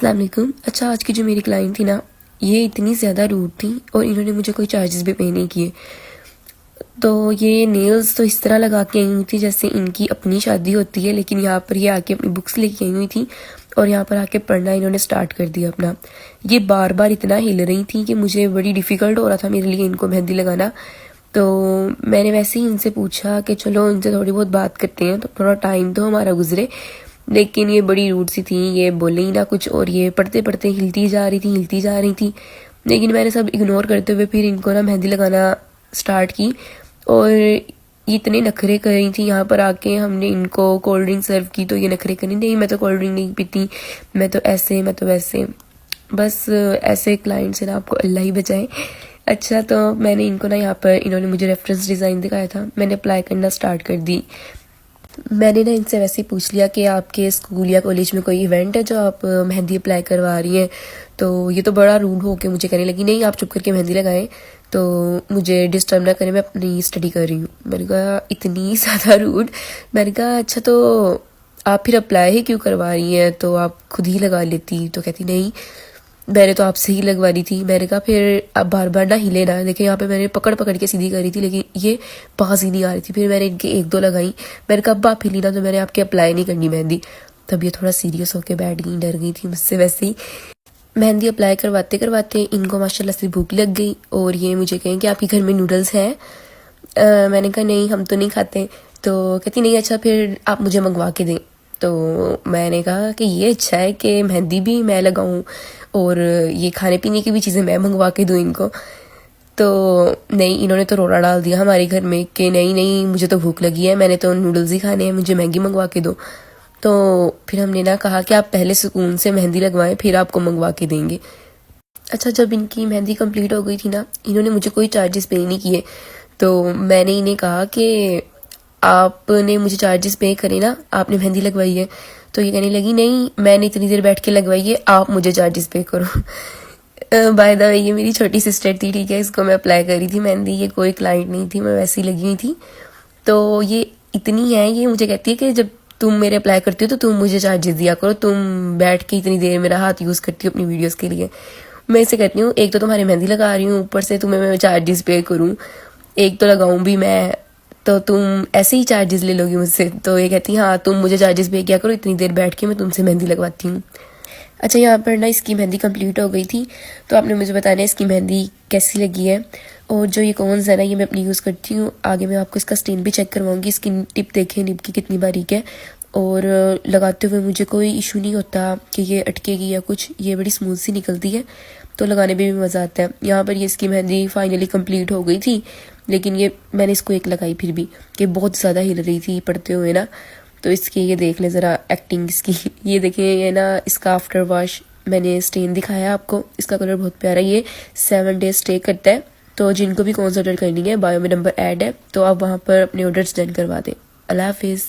अस्सलाम वालेकुम। अच्छा, आज की जो मेरी क्लाइंट थी ना, ये इतनी ज़्यादा रूड थी और इन्होंने मुझे कोई चार्जेस भी पे नहीं किए। तो ये नेल्स तो इस तरह लगा के आई हुई थी जैसे इनकी अपनी शादी होती है, लेकिन यहाँ पर ये आके अपनी बुक्स लेके आई हुई थी और यहाँ पर आके पढ़ना इन्होंने स्टार्ट कर दिया अपना। ये बार बार इतना हिल रही थी कि मुझे बड़ी डिफ़िकल्ट हो रहा था मेरे लिए इनको मेहंदी लगाना। तो मैंने वैसे ही इनसे पूछा कि चलो इनसे थोड़ी बहुत बात करते हैं, तो थोड़ा टाइम तो हमारा गुजरे। लेकिन ये बड़ी रूड सी थी, ये बोले ही ना कुछ और ये पढ़ते पढ़ते हिलती जा रही थी। लेकिन मैंने सब इग्नोर करते हुए फिर इनको ना मेहंदी लगाना स्टार्ट की। और ये इतने नखरे कर रही थी। यहाँ पर आके हमने इनको कोल्ड ड्रिंक सर्व की तो ये नखरे करी, नहीं मैं तो कोल्ड ड्रिंक नहीं पीती, मैं तो ऐसे मैं तो वैसे। बस ऐसे क्लाइंट से ना आपको अल्लाह ही बचाए। अच्छा, तो मैंने इनको ना यहाँ पर इन्होंने मुझे रेफरेंस डिज़ाइन दिखाया था, मैंने अप्लाई करना स्टार्ट कर दी। मैंने ना इनसे वैसे ही पूछ लिया कि आपके स्कूल या कॉलेज में कोई इवेंट है जो आप मेहंदी अप्लाई करवा रही हैं। तो ये तो बड़ा रूड हो के मुझे कहने लगी, नहीं आप चुप करके मेहंदी लगाएं, तो मुझे डिस्टर्ब ना करें, मैं अपनी स्टडी कर रही हूँ। मैंने कहा इतनी ज़्यादा रूड। मैंने कहा अच्छा, तो आप फिर अप्लाई ही क्यों करवा रही हैं, तो आप खुद ही लगा लेती। तो कहती नहीं, मैंने तो आपसे ही लगवा रही थी। मैंने कहा फिर आप बार बार ना हिले ना, देखिए यहाँ पे मैंने पकड़ पकड़ के सीधी करी थी लेकिन ये पास ही नहीं आ रही थी। फिर मैंने इनके एक दो लगाई, मैंने कहा अब आप हिली ना तो मैंने आपके अप्लाई नहीं करनी मेहंदी। तब ये थोड़ा सीरियस होकर बैठ गई, डर गई थी मुझसे वैसे ही। मेहंदी अप्लाई करवाते करवाते इनको माशाल्लाह से भूख लग गई और ये मुझे कहें कि आपके घर में नूडल्स हैं। मैंने कहा नहीं हम तो नहीं खाते। तो कहती नहीं अच्छा फिर आप मुझे मंगवा के दें। तो मैंने कहा कि ये अच्छा है कि मेहंदी भी मैं लगाऊं और ये खाने पीने की भी चीज़ें मैं मंगवा के दूं इनको। तो नहीं, इन्होंने तो रोड़ा डाल दिया हमारे घर में कि नहीं नहीं मुझे तो भूख लगी है, मैंने तो नूडल्स ही खाने हैं, मुझे मैगी मंगवा के दो। तो फिर हमने ना कहा कि आप पहले सुकून से मेहंदी लगवाएं फिर आपको मंगवा के देंगे। अच्छा, जब इनकी मेहंदी कंप्लीट हो गई थी ना, इन्होंने मुझे कोई चार्जेस पे नहीं किए। तो मैंने इन्हें कहा कि आपने मुझे चार्जेस पे करे ना, आपने मेहंदी लगवाई है। तो ये कहने लगी नहीं मैंने इतनी देर बैठ के लगवाई है, आप मुझे चार्जेस पे करो। बाय द वे ये मेरी छोटी सिस्टर थी, ठीक है, इसको मैं अप्लाई करी थी मेहंदी, ये कोई क्लाइंट नहीं थी, मैं वैसे ही लगी हुई थी। तो ये इतनी है, ये मुझे कहती है कि जब तुम मेरे अप्लाई करती हो तो तुम मुझे चार्जेस दिया करो, तुम बैठ के इतनी देर मेरा हाथ यूज़ करती हो अपनी वीडियोज़ के लिए। मैं इसे कहती हूँ एक तो तुम्हारी मेहंदी लगा रही हूँ, ऊपर से तुम्हें मैं चार्जेस पे करूँ, एक तो लगाऊँ भी मैं, तो तुम ऐसे ही चार्जेस ले लोगी मुझसे। तो ये कहती है हाँ तुम मुझे चार्जेस पे किया करो, इतनी देर बैठ के मैं तुमसे मेहंदी लगवाती हूँ। अच्छा, यहाँ पर ना इसकी मेहंदी कंप्लीट हो गई थी, तो आपने मुझे बताना है इसकी मेहंदी कैसी लगी है। और जो ये कॉन्स है ना, ये मैं अपनी यूज़ करती हूँ, आगे मैं आपको इसका स्टेन भी चेक करवाऊँगी। इसकी टिप देखें, निब की कितनी बारीक है और लगाते हुए मुझे कोई इशू नहीं होता कि ये अटकेगी या कुछ, ये बड़ी स्मूथ सी निकलती है, तो लगाने में भी मज़ा आता है। यहाँ पर ये इसकी मेहंदी फाइनली कंप्लीट हो गई थी, लेकिन ये मैंने इसको एक लगाई फिर भी कि बहुत ज़्यादा हिल रही थी पढ़ते हुए ना। तो इसकी ये देख लें ज़रा एक्टिंग इसकी। ये देखें, ये ना इसका आफ्टर वॉश मैंने स्टेन दिखाया आपको, इसका कलर बहुत प्यारा, ये 7 डेज स्टे करता है। तो जिनको भी कौन सा ऑर्डर करनी है बायो में नंबर ऐड है, तो आप वहाँ पर अपने ऑर्डर्स डन करवा दें। अल्लाह हाफिज़।